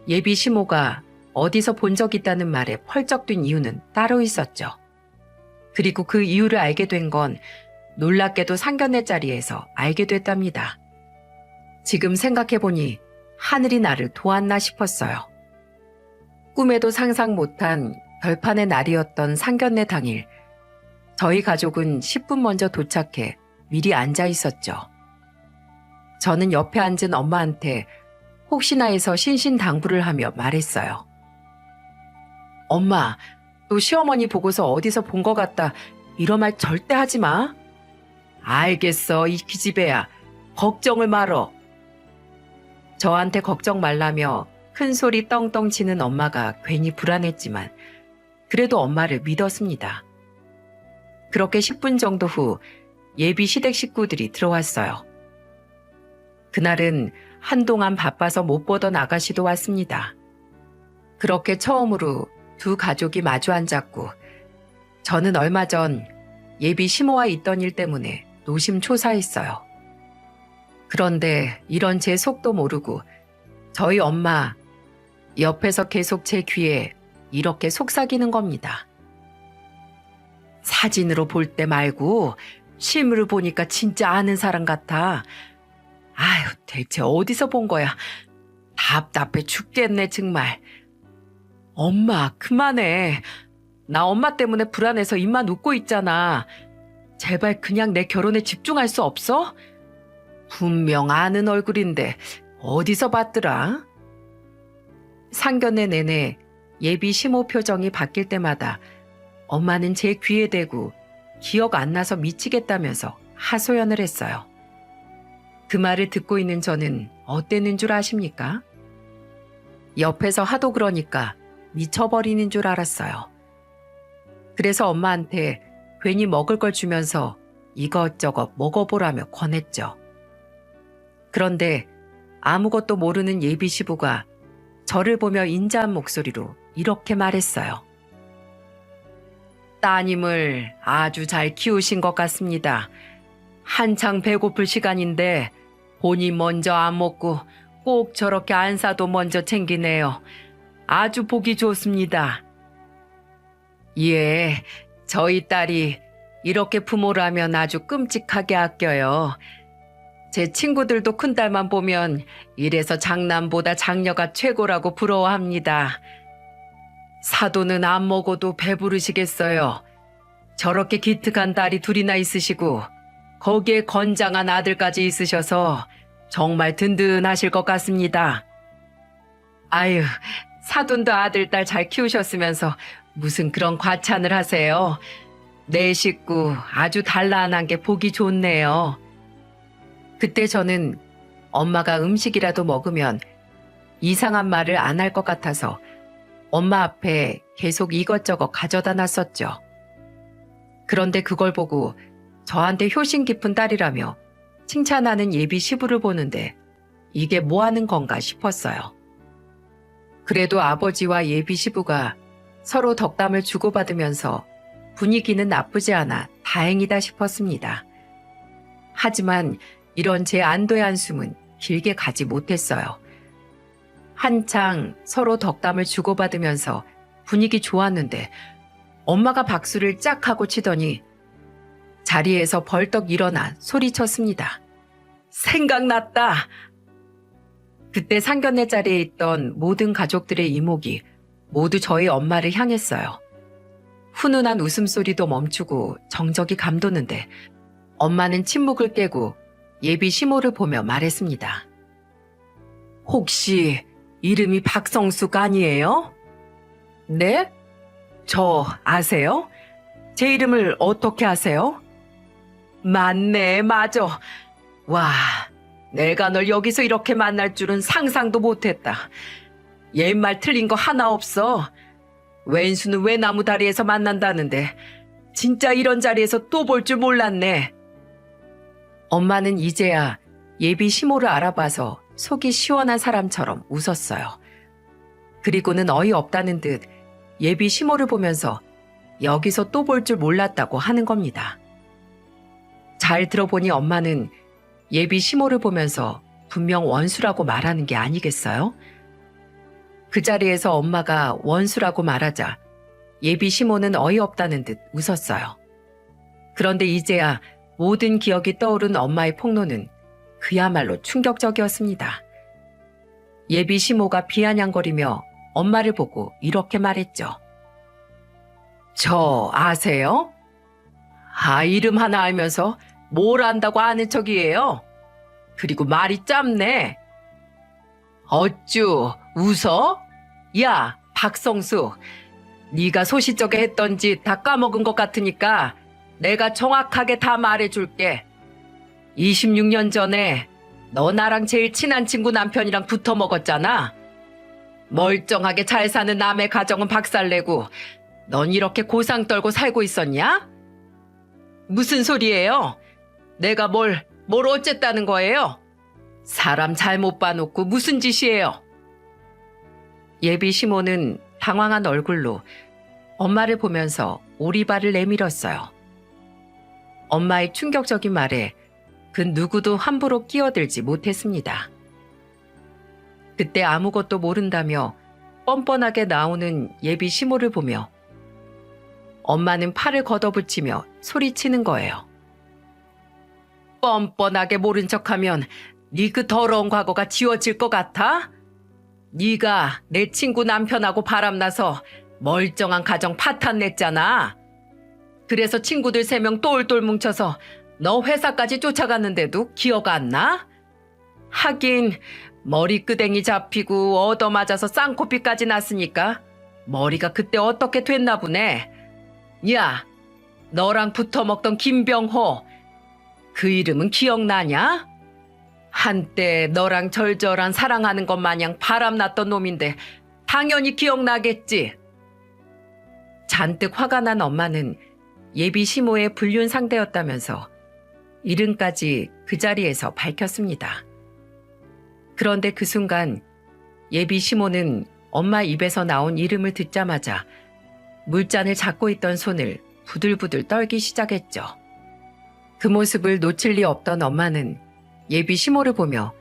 예비 시모가 어디서 본 적 있다는 말에 펄쩍 뛴 이유는 따로 있었죠. 그리고 그 이유를 알게 된 건 놀랍게도 상견례 자리에서 알게 됐답니다. 지금 생각해보니 하늘이 나를 도왔나 싶었어요. 꿈에도 상상 못한 별판의 날이었던 상견례 당일, 저희 가족은 10분 먼저 도착해 미리 앉아 있었죠. 저는 옆에 앉은 엄마한테 혹시나 해서 신신당부를 하며 말했어요. 엄마, 또 시어머니 보고서 어디서 본 것 같다 이런 말 절대 하지 마. 알겠어, 이 기집애야. 걱정을 말어. 저한테 걱정 말라며 큰 소리 떵떵 치는 엄마가 괜히 불안했지만 그래도 엄마를 믿었습니다. 그렇게 10분 정도 후 예비 시댁 식구들이 들어왔어요. 그날은 한동안 바빠서 못 보던 아가씨도 왔습니다. 그렇게 처음으로 두 가족이 마주 앉았고 저는 얼마 전 예비 시모와 있던 일 때문에 노심초사했어요. 그런데 이런 제 속도 모르고 저희 엄마 옆에서 계속 제 귀에 이렇게 속삭이는 겁니다. 사진으로 볼 때 말고 실물을 보니까 진짜 아는 사람 같아. 아유, 대체 어디서 본 거야. 답답해 죽겠네 정말. 엄마 그만해. 나 엄마 때문에 불안해서 입만 웃고 있잖아. 제발 그냥 내 결혼에 집중할 수 없어? 분명 아는 얼굴인데 어디서 봤더라? 상견례 내내 예비 시모 표정이 바뀔 때마다 엄마는 제 귀에 대고 기억 안 나서 미치겠다면서 하소연을 했어요. 그 말을 듣고 있는 저는 어땠는 줄 아십니까? 옆에서 하도 그러니까 미쳐버리는 줄 알았어요. 그래서 엄마한테 괜히 먹을 걸 주면서 이것저것 먹어보라며 권했죠. 그런데 아무것도 모르는 예비 시부가 저를 보며 인자한 목소리로 이렇게 말했어요. 따님을 아주 잘 키우신 것 같습니다. 한창 배고플 시간인데 본인 먼저 안 먹고 꼭 저렇게 안사도 먼저 챙기네요. 아주 보기 좋습니다. 예, 저희 딸이 이렇게 부모라면 아주 끔찍하게 아껴요. 제 친구들도 큰딸만 보면 이래서 장남보다 장녀가 최고라고 부러워합니다. 사돈은 안 먹어도 배부르시겠어요. 저렇게 기특한 딸이 둘이나 있으시고 거기에 건장한 아들까지 있으셔서 정말 든든하실 것 같습니다. 아유, 사돈도 아들, 딸 잘 키우셨으면서 무슨 그런 과찬을 하세요. 내 식구 아주 단란한 게 보기 좋네요. 그때 저는 엄마가 음식이라도 먹으면 이상한 말을 안 할 것 같아서 엄마 앞에 계속 이것저것 가져다 놨었죠. 그런데 그걸 보고 저한테 효심 깊은 딸이라며 칭찬하는 예비 시부를 보는데 이게 뭐 하는 건가 싶었어요. 그래도 아버지와 예비 시부가 서로 덕담을 주고받으면서 분위기는 나쁘지 않아 다행이다 싶었습니다. 하지만 이런 제 안도의 한숨은 길게 가지 못했어요. 한창 서로 덕담을 주고받으면서 분위기 좋았는데 엄마가 박수를 짝 하고 치더니 자리에서 벌떡 일어나 소리쳤습니다. 생각났다! 그때 상견례 자리에 있던 모든 가족들의 이목이 모두 저희 엄마를 향했어요. 훈훈한 웃음소리도 멈추고 정적이 감도는데 엄마는 침묵을 깨고 예비 시모를 보며 말했습니다. 혹시 이름이 박성숙 아니에요? 네? 저 아세요? 제 이름을 어떻게 아세요? 맞네, 맞아. 와, 내가 널 여기서 이렇게 만날 줄은 상상도 못했다. 옛말 틀린 거 하나 없어. 왼수는 외나무 다리에서 만난다는데 진짜 이런 자리에서 또 볼 줄 몰랐네. 엄마는 이제야 예비 시모를 알아봐서 속이 시원한 사람처럼 웃었어요. 그리고는 어이없다는 듯 예비 시모를 보면서 여기서 또 볼 줄 몰랐다고 하는 겁니다. 잘 들어보니 엄마는 예비 시모를 보면서 분명 원수라고 말하는 게 아니겠어요? 그 자리에서 엄마가 원수라고 말하자 예비 시모는 어이없다는 듯 웃었어요. 그런데 이제야 모든 기억이 떠오른 엄마의 폭로는 그야말로 충격적이었습니다. 예비 시모가 비아냥거리며 엄마를 보고 이렇게 말했죠. 저 아세요? 아, 이름 하나 알면서 뭘 안다고 아는 척이에요. 그리고 말이 짧네. 어쭈 웃어? 야, 박성수, 네가 소시적에 했던 짓 다 까먹은 것 같으니까 내가 정확하게 다 말해줄게. 26년 전에 너 나랑 제일 친한 친구 남편이랑 붙어 먹었잖아. 멀쩡하게 잘 사는 남의 가정은 박살내고 넌 이렇게 고상 떨고 살고 있었냐? 무슨 소리예요? 내가 뭘 어쨌다는 거예요? 사람 잘못 봐놓고 무슨 짓이에요? 예비 시모는 당황한 얼굴로 엄마를 보면서 오리발을 내밀었어요. 엄마의 충격적인 말에 그 누구도 함부로 끼어들지 못했습니다. 그때 아무것도 모른다며 뻔뻔하게 나오는 예비 시모를 보며 엄마는 팔을 걷어붙이며 소리치는 거예요. 뻔뻔하게 모른 척하면 네 그 더러운 과거가 지워질 것 같아? 네가 내 친구 남편하고 바람나서 멀쩡한 가정 파탄 냈잖아. 그래서 친구들 3명 똘똘 뭉쳐서 너 회사까지 쫓아갔는데도 기억 안 나? 하긴 머리끄댕이 잡히고 얻어맞아서 쌍코피까지 났으니까 머리가 그때 어떻게 됐나 보네. 야, 너랑 붙어먹던 김병호, 그 이름은 기억나냐? 한때 너랑 절절한 사랑하는 것 마냥 바람났던 놈인데 당연히 기억나겠지. 잔뜩 화가 난 엄마는 예비 시모의 불륜 상대였다면서 이름까지 그 자리에서 밝혔습니다. 그런데 그 순간 예비 시모는 엄마 입에서 나온 이름을 듣자마자 물잔을 잡고 있던 손을 부들부들 떨기 시작했죠. 그 모습을 놓칠 리 없던 엄마는 예비 시모를 보며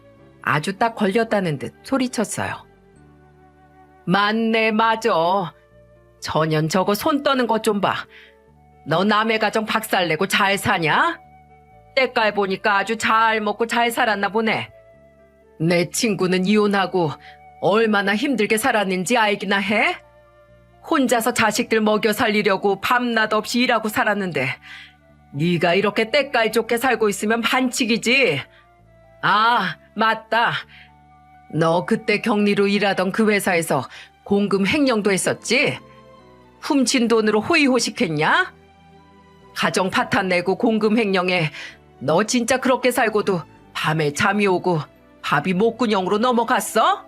아주 딱 걸렸다는 듯 소리쳤어요. 맞네, 맞어. 전년 저거 손 떠는 것 좀 봐. 너 남의 가정 박살내고 잘 사냐? 때깔 보니까 아주 잘 먹고 잘 살았나 보네. 내 친구는 이혼하고 얼마나 힘들게 살았는지 알기나 해? 혼자서 자식들 먹여 살리려고 밤낮 없이 일하고 살았는데 네가 이렇게 때깔 좋게 살고 있으면 반칙이지. 아, 맞다. 너 그때 격리로 일하던 그 회사에서 공금 횡령도 했었지? 훔친 돈으로 호의호식했냐? 가정 파탄 내고 공금 횡령해. 너 진짜 그렇게 살고도 밤에 잠이 오고 밥이 목구멍으로 넘어갔어?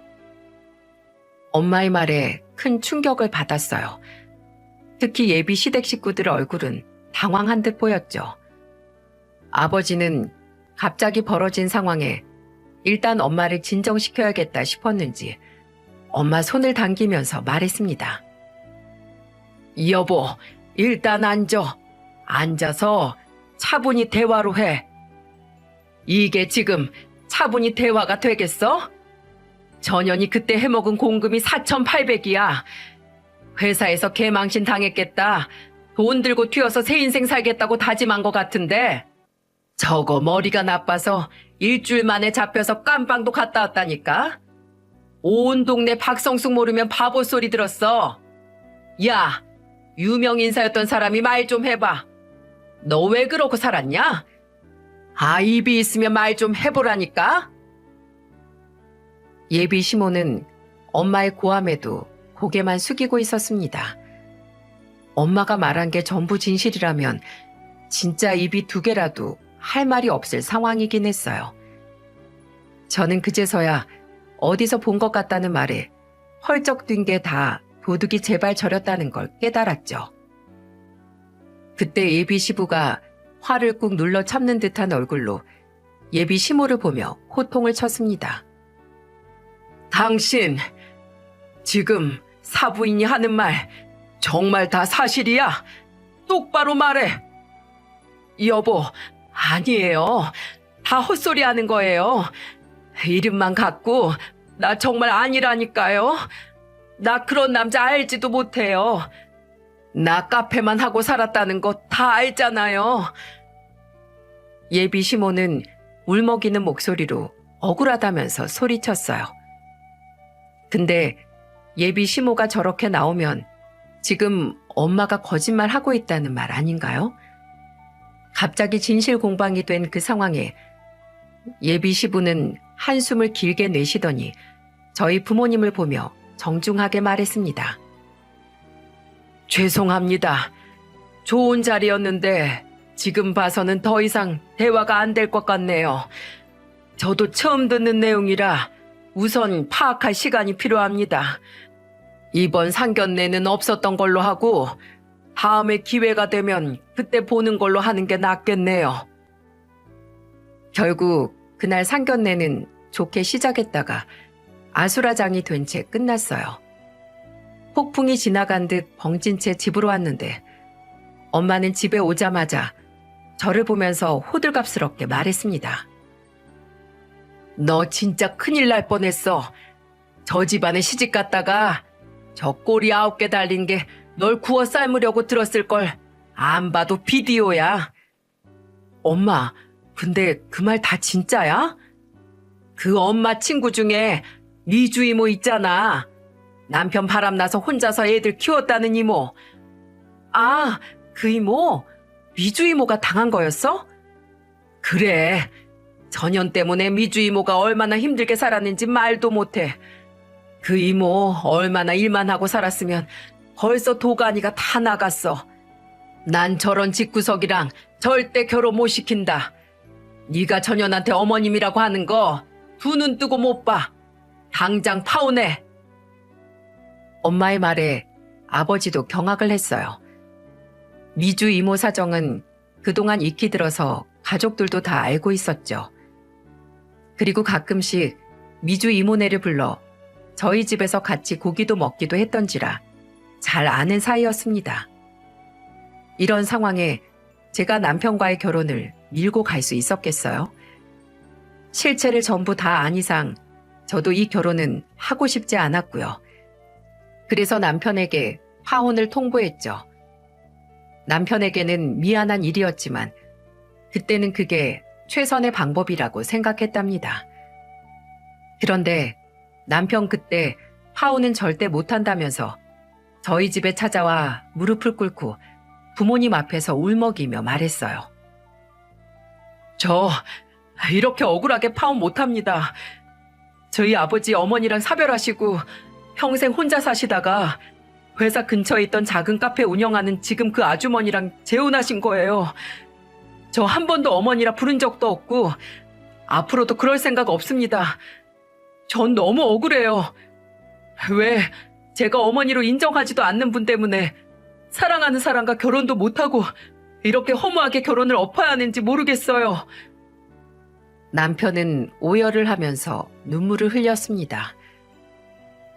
엄마의 말에 큰 충격을 받았어요. 특히 예비 시댁 식구들 얼굴은 당황한 듯 보였죠. 아버지는 갑자기 벌어진 상황에 일단 엄마를 진정시켜야겠다 싶었는지 엄마 손을 당기면서 말했습니다. 여보, 일단 앉아. 앉아서 차분히 대화로 해. 이게 지금 차분히 대화가 되겠어? 전현이 그때 해먹은 공금이 4,800이야. 회사에서 개망신 당했겠다. 돈 들고 튀어서 새 인생 살겠다고 다짐한 것 같은데 저거 머리가 나빠서 일주일 만에 잡혀서 깜빵도 갔다 왔다니까. 온 동네 박성숙 모르면 바보 소리 들었어. 야, 유명 인사였던 사람이 말 좀 해봐. 너 왜 그러고 살았냐? 입이 있으면 말 좀 해보라니까? 예비 시모는 엄마의 고함에도 고개만 숙이고 있었습니다. 엄마가 말한 게 전부 진실이라면 진짜 입이 두 개라도 할 말이 없을 상황이긴 했어요. 저는 그제서야 어디서 본 것 같다는 말에 헐쩍 뛴 게 다 도둑이 제발 저렸다는 걸 깨달았죠. 그때 예비 시부가 화를 꾹 눌러 참는 듯한 얼굴로 예비 시모를 보며 호통을 쳤습니다. 당신, 지금 사부인이 하는 말 정말 다 사실이야? 똑바로 말해. 여보, 아니에요. 다 헛소리 하는 거예요. 이름만 갖고 나 정말 아니라니까요. 나 그런 남자 알지도 못해요. 나 카페만 하고 살았다는 거 다 알잖아요. 예비 시모는 울먹이는 목소리로 억울하다면서 소리쳤어요. 근데 예비 시모가 저렇게 나오면 지금 엄마가 거짓말하고 있다는 말 아닌가요? 갑자기 진실 공방이 된 그 상황에 예비 시부는 한숨을 길게 내쉬더니 저희 부모님을 보며 정중하게 말했습니다. 죄송합니다. 좋은 자리였는데 지금 봐서는 더 이상 대화가 안 될 것 같네요. 저도 처음 듣는 내용이라 우선 파악할 시간이 필요합니다. 이번 상견례는 없었던 걸로 하고 다음에 기회가 되면 그때 보는 걸로 하는 게 낫겠네요. 결국 그날 상견례는 좋게 시작했다가 아수라장이 된 채 끝났어요. 폭풍이 지나간 듯 벙찐 채 집으로 왔는데 엄마는 집에 오자마자 저를 보면서 호들갑스럽게 말했습니다. 너 진짜 큰일 날 뻔했어. 저 집안에 시집 갔다가 저 꼬리 9개 달린 게 널 구워 삶으려고 들었을 걸 안 봐도 비디오야. 엄마, 근데 그 말 다 진짜야? 그 엄마 친구 중에 미주 이모 있잖아. 남편 바람나서 혼자서 애들 키웠다는 이모. 아, 그 이모? 미주 이모가 당한 거였어? 그래. 전현 때문에 미주 이모가 얼마나 힘들게 살았는지 말도 못해. 그 이모 얼마나 일만 하고 살았으면 벌써 도가니가 다 나갔어. 난 저런 집구석이랑 절대 결혼 못 시킨다. 네가 전현한테 어머님이라고 하는 거 두 눈 뜨고 못 봐. 당장 파혼해. 엄마의 말에 아버지도 경악을 했어요. 미주 이모 사정은 그동안 익히 들어서 가족들도 다 알고 있었죠. 그리고 가끔씩 미주 이모네를 불러 저희 집에서 같이 고기도 먹기도 했던지라 잘 아는 사이였습니다. 이런 상황에 제가 남편과의 결혼을 밀고 갈 수 있었겠어요? 실체를 전부 다 안 이상 저도 이 결혼은 하고 싶지 않았고요. 그래서 남편에게 파혼을 통보했죠. 남편에게는 미안한 일이었지만 그때는 그게 최선의 방법이라고 생각했답니다. 그런데 남편 그때 파혼은 절대 못한다면서 저희 집에 찾아와 무릎을 꿇고 부모님 앞에서 울먹이며 말했어요. 저 이렇게 억울하게 파혼 못합니다. 저희 아버지 어머니랑 사별하시고 평생 혼자 사시다가 회사 근처에 있던 작은 카페 운영하는 지금 그 아주머니랑 재혼하신 거예요. 저 한 번도 어머니라 부른 적도 없고 앞으로도 그럴 생각 없습니다. 전 너무 억울해요. 왜 제가 어머니로 인정하지도 않는 분 때문에 사랑하는 사람과 결혼도 못하고 이렇게 허무하게 결혼을 엎어야 하는지 모르겠어요. 남편은 오열을 하면서 눈물을 흘렸습니다.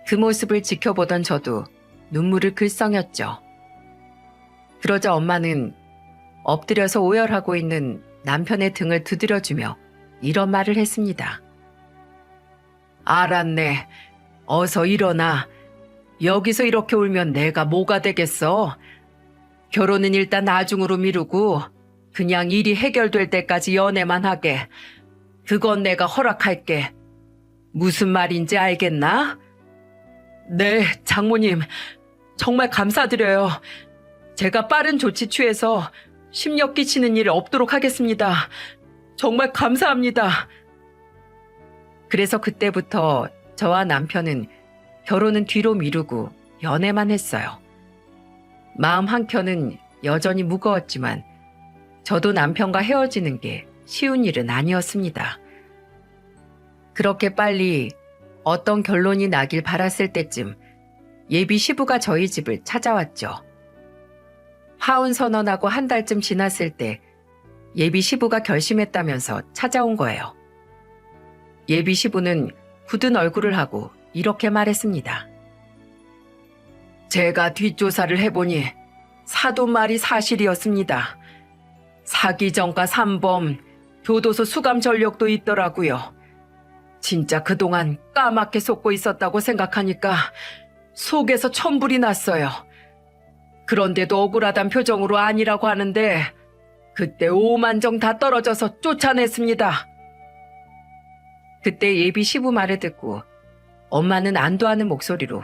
그 모습을 지켜보던 저도 눈물을 글썽였죠. 그러자 엄마는 엎드려서 오열하고 있는 남편의 등을 두드려주며 이런 말을 했습니다. 알았네. 어서 일어나. 여기서 이렇게 울면 내가 뭐가 되겠어? 결혼은 일단 나중으로 미루고 그냥 일이 해결될 때까지 연애만 하게. 그건 내가 허락할게. 무슨 말인지 알겠나? 네, 장모님. 정말 감사드려요. 제가 빠른 조치 취해서 심력 끼치는 일 없도록 하겠습니다. 정말 감사합니다. 그래서 그때부터 저와 남편은 결혼은 뒤로 미루고 연애만 했어요. 마음 한켠은 여전히 무거웠지만 저도 남편과 헤어지는 게 쉬운 일은 아니었습니다. 그렇게 빨리 어떤 결론이 나길 바랐을 때쯤 예비 시부가 저희 집을 찾아왔죠. 하혼 선언하고 한 달쯤 지났을 때 예비 시부가 결심했다면서 찾아온 거예요. 예비 시부는 굳은 얼굴을 하고 이렇게 말했습니다. 제가 뒷조사를 해보니 사돈 말이 사실이었습니다. 사기 전과 삼범, 교도소 수감 전력도 있더라고요. 진짜 그동안 까맣게 속고 있었다고 생각하니까 속에서 천불이 났어요. 그런데도 억울하단 표정으로 아니라고 하는데 그때 5만 정 다 떨어져서 쫓아냈습니다. 그때 예비 시부 말을 듣고 엄마는 안도하는 목소리로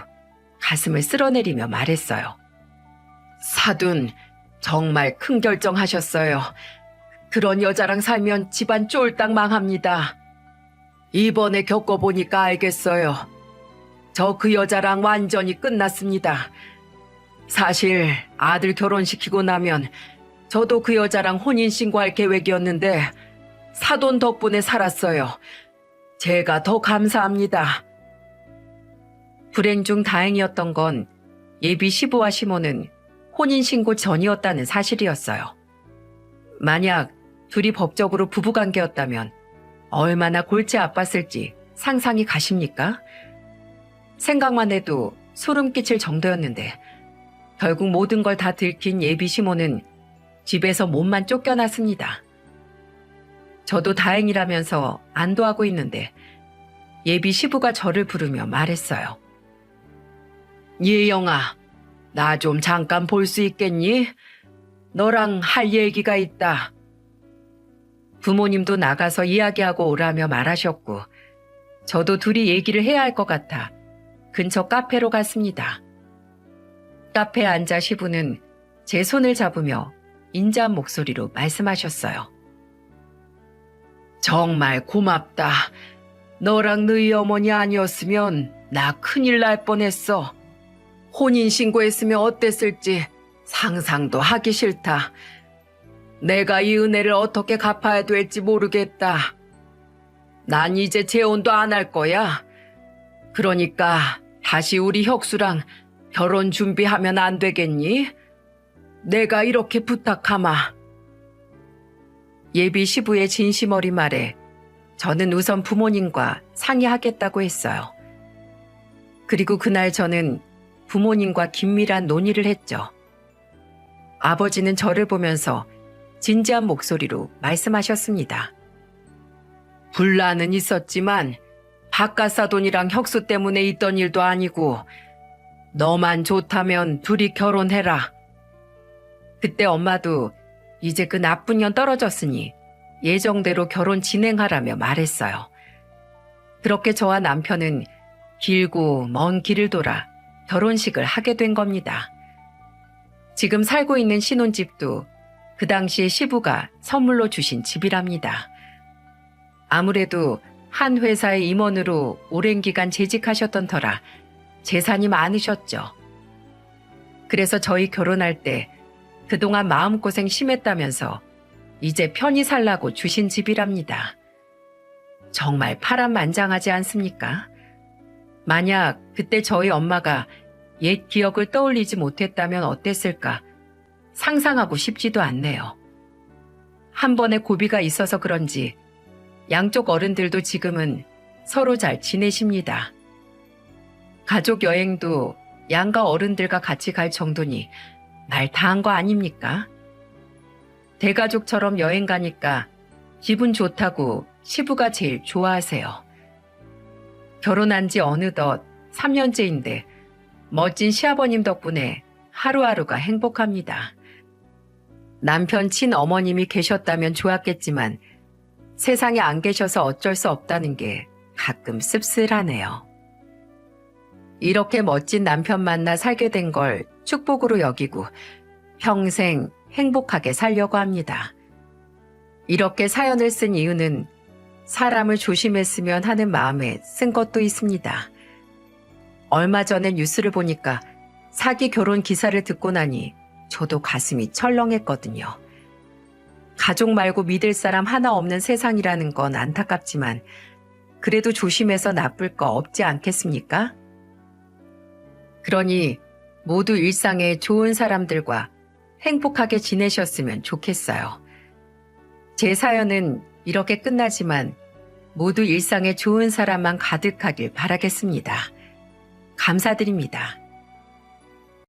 가슴을 쓸어내리며 말했어요. 사돈, 정말 큰 결정하셨어요. 그런 여자랑 살면 집안 쫄딱 망합니다. 이번에 겪어보니까 알겠어요. 저 그 여자랑 완전히 끝났습니다. 사실 아들 결혼시키고 나면 저도 그 여자랑 혼인신고할 계획이었는데 사돈 덕분에 살았어요. 제가 더 감사합니다. 불행 중 다행이었던 건 예비 시부와 시모는 혼인신고 전이었다는 사실이었어요. 만약 둘이 법적으로 부부관계였다면 얼마나 골치 아팠을지 상상이 가십니까? 생각만 해도 소름 끼칠 정도였는데 결국 모든 걸 다 들킨 예비 시모는 집에서 몸만 쫓겨났습니다. 저도 다행이라면서 안도하고 있는데 예비 시부가 저를 부르며 말했어요. 예영아, 나 좀 잠깐 볼 수 있겠니? 너랑 할 얘기가 있다. 부모님도 나가서 이야기하고 오라며 말하셨고 저도 둘이 얘기를 해야 할 것 같아 근처 카페로 갔습니다. 카페에 앉아 시부는 제 손을 잡으며 인자한 목소리로 말씀하셨어요. 정말 고맙다. 너랑 너희 어머니 아니었으면 나 큰일 날 뻔했어. 혼인신고했으면 어땠을지 상상도 하기 싫다. 내가 이 은혜를 어떻게 갚아야 될지 모르겠다. 난 이제 재혼도 안 할 거야. 그러니까 다시 우리 혁수랑 결혼 준비하면 안 되겠니? 내가 이렇게 부탁하마. 예비 시부의 진심 어린 말에 저는 우선 부모님과 상의하겠다고 했어요. 그리고 그날 저는 부모님과 긴밀한 논의를 했죠. 아버지는 저를 보면서 진지한 목소리로 말씀하셨습니다. 분란은 있었지만 바깥사돈이랑 혁수 때문에 있던 일도 아니고 너만 좋다면 둘이 결혼해라. 그때 엄마도 이제 그 나쁜 년 떨어졌으니 예정대로 결혼 진행하라며 말했어요. 그렇게 저와 남편은 길고 먼 길을 돌아 결혼식을 하게 된 겁니다. 지금 살고 있는 신혼집도 그 당시에 시부가 선물로 주신 집이랍니다. 아무래도 한 회사의 임원으로 오랜 기간 재직하셨던 터라 재산이 많으셨죠. 그래서 저희 결혼할 때 그동안 마음고생 심했다면서 이제 편히 살라고 주신 집이랍니다. 정말 파란만장하지 않습니까? 만약 그때 저희 엄마가 옛 기억을 떠올리지 못했다면 어땠을까 상상하고 싶지도 않네요. 한 번의 고비가 있어서 그런지 양쪽 어른들도 지금은 서로 잘 지내십니다. 가족 여행도 양가 어른들과 같이 갈 정도니 말 다한 거 아닙니까? 대가족처럼 여행 가니까 기분 좋다고 시부가 제일 좋아하세요. 결혼한 지 어느덧 3년째인데 멋진 시아버님 덕분에 하루하루가 행복합니다. 남편 친어머님이 계셨다면 좋았겠지만 세상에 안 계셔서 어쩔 수 없다는 게 가끔 씁쓸하네요. 이렇게 멋진 남편 만나 살게 된 걸 축복으로 여기고 평생 행복하게 살려고 합니다. 이렇게 사연을 쓴 이유는 사람을 조심했으면 하는 마음에 쓴 것도 있습니다. 얼마 전에 뉴스를 보니까 사기 결혼 기사를 듣고 나니 저도 가슴이 철렁했거든요. 가족 말고 믿을 사람 하나 없는 세상이라는 건 안타깝지만 그래도 조심해서 나쁠 거 없지 않겠습니까? 그러니 모두 일상에 좋은 사람들과 행복하게 지내셨으면 좋겠어요. 제 사연은 이렇게 끝나지만 모두 일상에 좋은 사람만 가득하길 바라겠습니다. 감사드립니다.